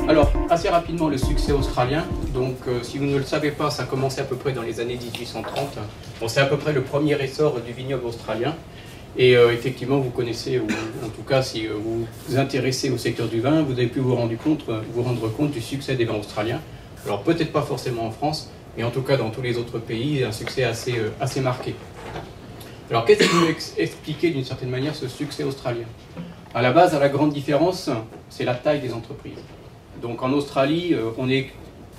Alors, assez rapidement, le succès australien. Donc, si vous ne le savez pas, ça a commencé à peu près dans les années 1830. Bon, c'est à peu près le premier essor du vignoble australien. Et effectivement, vous connaissez, ou en tout cas, si vous vous intéressez au secteur du vin, vous avez pu vous rendre compte du succès des vins australiens. Alors, peut-être pas forcément en France, mais en tout cas, dans tous les autres pays, un succès assez marqué. Alors, qu'est-ce qui peut expliquer d'une certaine manière ce succès australien? À la base, la grande différence, c'est la taille des entreprises. Donc en Australie, on est,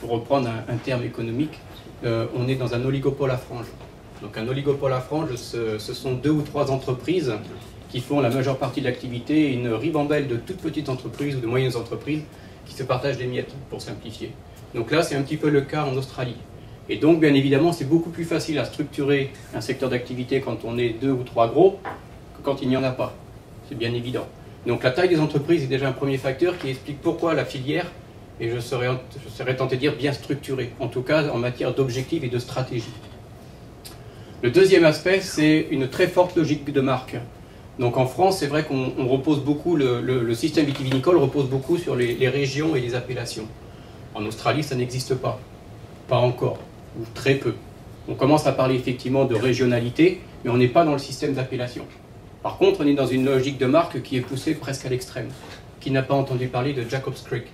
pour reprendre un terme économique, on est dans un oligopole à franges. Donc un oligopole à franges, ce sont 2 ou 3 entreprises qui font la majeure partie de l'activité, et une ribambelle de toutes petites entreprises ou de moyennes entreprises qui se partagent les miettes, pour simplifier. Donc là, c'est un petit peu le cas en Australie. Et donc, bien évidemment, c'est beaucoup plus facile à structurer un secteur d'activité quand on est 2 ou 3 gros que quand il n'y en a pas. C'est bien évident. Donc la taille des entreprises est déjà un premier facteur qui explique pourquoi la filière, et je serais tenté de dire bien structurée, en tout cas en matière d'objectifs et de stratégie. Le deuxième aspect, c'est une très forte logique de marque. Donc en France, c'est vrai qu'on repose beaucoup, le système vitivinicole repose beaucoup sur les régions et les appellations. En Australie, ça n'existe pas. Pas encore, ou très peu. On commence à parler effectivement de régionalité, mais on n'est pas dans le système d'appellation. Par contre, on est dans une logique de marque qui est poussée presque à l'extrême. Qui n'a pas entendu parler de Jacob's Creek?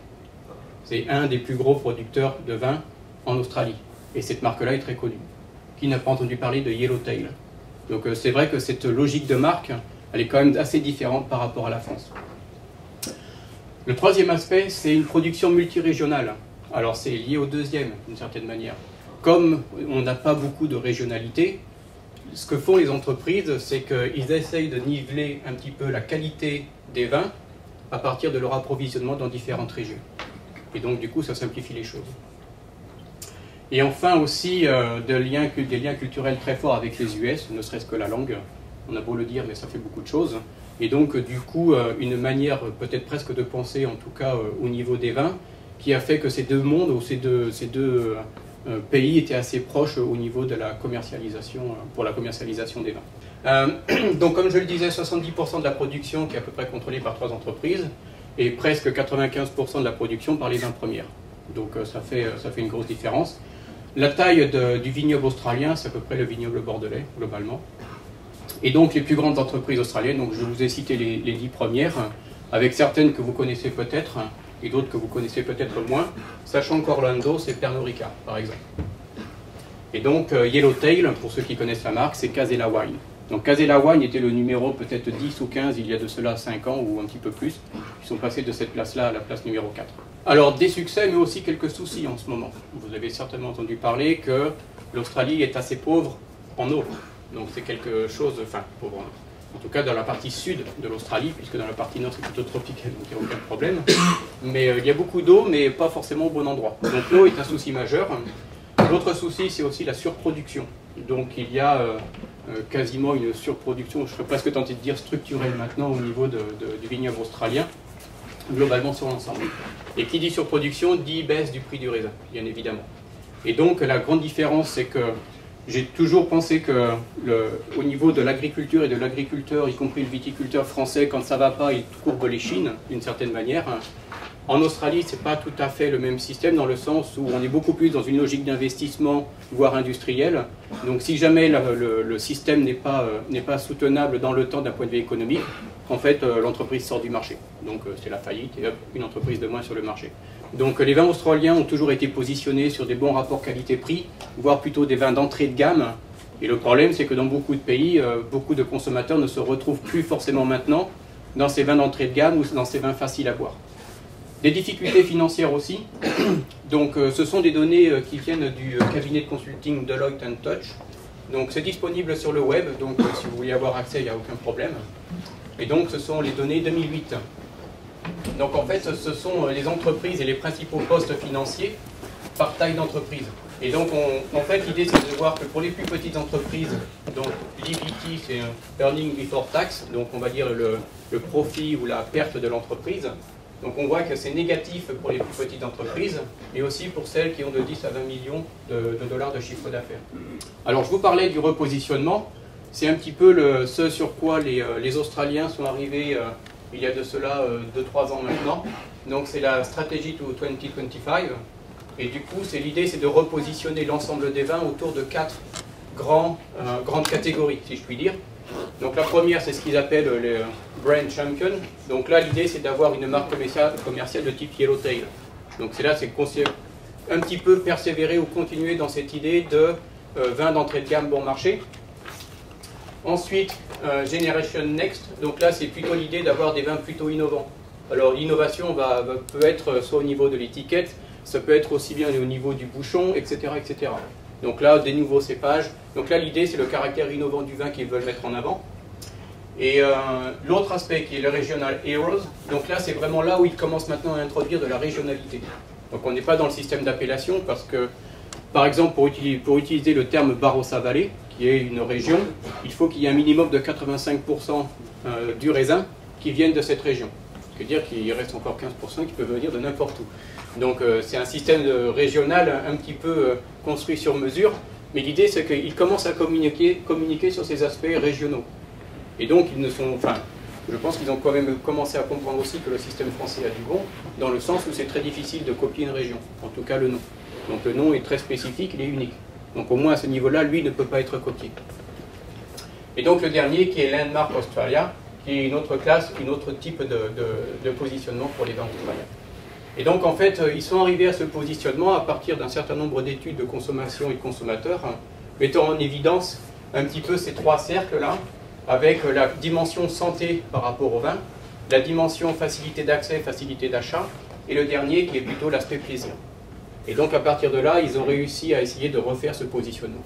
C'est un des plus gros producteurs de vin en Australie. Et cette marque-là est très connue. Qui n'a pas entendu parler de Yellowtail? Donc c'est vrai que cette logique de marque, elle est quand même assez différente par rapport à la France. Le troisième aspect, c'est une production multirégionale. Alors c'est lié au deuxième, d'une certaine manière. Comme on n'a pas beaucoup de régionalité, ce que font les entreprises, c'est qu'ils essayent de niveler un petit peu la qualité des vins à partir de leur approvisionnement dans différentes régions. Et donc, du coup, ça simplifie les choses. Et enfin aussi, des liens culturels très forts avec les US, ne serait-ce que la langue. On a beau le dire, mais ça fait beaucoup de choses. Et donc, du coup, une manière peut-être presque de penser, en tout cas au niveau des vins, qui a fait que ces deux mondes, ou ces deux pays étaient assez proches au niveau de la commercialisation, pour la commercialisation des vins. Donc comme je le disais, 70% de la production qui est à peu près contrôlée par 3 entreprises et presque 95% de la production par les 20 premières. Donc ça fait une grosse différence. La taille du vignoble australien, c'est à peu près le vignoble bordelais, globalement. Et donc les plus grandes entreprises australiennes, donc je vous ai cité les 10 premières, avec certaines que vous connaissez peut-être, et d'autres que vous connaissez peut-être moins, sachant qu'Orlando, c'est Pernod Ricard, par exemple. Et donc, Yellowtail, pour ceux qui connaissent la marque, c'est Casella Wine. Donc, Casella Wine était le numéro peut-être 10 ou 15, il y a de cela 5 ans, ou un petit peu plus. Ils sont passés de cette place-là à la place numéro 4. Alors, des succès, mais aussi quelques soucis en ce moment. Vous avez certainement entendu parler que l'Australie est assez pauvre en eau. Donc, c'est quelque chose, enfin, pauvre en eau. En tout cas dans la partie sud de l'Australie, puisque dans la partie nord c'est plutôt tropical, donc il n'y a aucun problème. Mais il y a beaucoup d'eau, mais pas forcément au bon endroit. Donc l'eau est un souci majeur. L'autre souci, c'est aussi la surproduction. Donc il y a quasiment une surproduction, je serais presque tenté de dire structurelle maintenant au niveau du vignoble australien, globalement sur l'ensemble. Et qui dit surproduction dit baisse du prix du raisin, bien évidemment. Et donc la grande différence, c'est que j'ai toujours pensé qu'au niveau de l'agriculture et de l'agriculteur, y compris le viticulteur français, quand ça ne va pas, il courbe les chines, d'une certaine manière. En Australie, ce n'est pas tout à fait le même système, dans le sens où on est beaucoup plus dans une logique d'investissement, voire industrielle. Donc si jamais le système n'est pas soutenable dans le temps d'un point de vue économique, en fait, l'entreprise sort du marché. Donc c'est la faillite et hop, une entreprise de moins sur le marché. Donc les vins australiens ont toujours été positionnés sur des bons rapports qualité-prix, voire plutôt des vins d'entrée de gamme. Et le problème, c'est que dans beaucoup de pays, beaucoup de consommateurs ne se retrouvent plus forcément maintenant dans ces vins d'entrée de gamme ou dans ces vins faciles à boire. Des difficultés financières aussi. Donc ce sont des données qui viennent du cabinet de consulting Deloitte & Touch. Donc c'est disponible sur le web, donc si vous voulez avoir accès, il n'y a aucun problème. Et donc ce sont les données 2008. Donc en fait, ce sont les entreprises et les principaux postes financiers par taille d'entreprise. Et donc en fait, l'idée c'est de voir que pour les plus petites entreprises, donc l'EBT c'est un Earning Before Tax, donc on va dire le profit ou la perte de l'entreprise, Donc on voit que c'est négatif pour les plus petites entreprises, mais aussi pour celles qui ont de 10 à 20 millions de dollars de chiffre d'affaires. Alors je vous parlais du repositionnement, c'est un petit peu ce sur quoi les Australiens sont arrivés il y a de cela 2-3 ans maintenant. Donc c'est la stratégie to 2025, et du coup l'idée c'est de repositionner l'ensemble des vins autour de 4 grandes catégories, si je puis dire. Donc la première, c'est ce qu'ils appellent le brand champion. Donc là, l'idée, c'est d'avoir une marque commerciale de type Yellowtail. Donc c'est un petit peu persévérer ou continuer dans cette idée de vin d'entrée de gamme bon marché. Ensuite, Generation Next. Donc là, c'est plutôt l'idée d'avoir des vins plutôt innovants. Alors l'innovation peut être soit au niveau de l'étiquette, ça peut être aussi bien au niveau du bouchon, etc., etc. Donc là, des nouveaux cépages. Donc là, l'idée, c'est le caractère innovant du vin qu'ils veulent mettre en avant. Et l'autre aspect qui est le Regional Heroes, donc là, c'est vraiment là où ils commencent maintenant à introduire de la régionalité. Donc on n'est pas dans le système d'appellation parce que, par exemple, pour utiliser le terme Barossa Valley, qui est une région, il faut qu'il y ait un minimum de 85% du raisin qui vienne de cette région. Ce qui veut dire qu'il reste encore 15% qui peuvent venir de n'importe où. Donc c'est un système régional un petit peu construit sur mesure, mais l'idée c'est qu'ils commencent à communiquer sur ces aspects régionaux. Et donc je pense qu'ils ont quand même commencé à comprendre aussi que le système français a du bon, dans le sens où c'est très difficile de copier une région, en tout cas le nom. Donc le nom est très spécifique, il est unique. Donc au moins à ce niveau-là, lui ne peut pas être copié. Et donc le dernier qui est Landmark Australia, qui est une autre classe, un autre type de positionnement pour les vins australiens. Et donc en fait, ils sont arrivés à ce positionnement à partir d'un certain nombre d'études de consommation et de consommateurs, mettant en évidence un petit peu ces 3 cercles-là, avec la dimension santé par rapport au vin, la dimension facilité d'accès, facilité d'achat, et le dernier qui est plutôt l'aspect plaisir. Et donc à partir de là, ils ont réussi à essayer de refaire ce positionnement.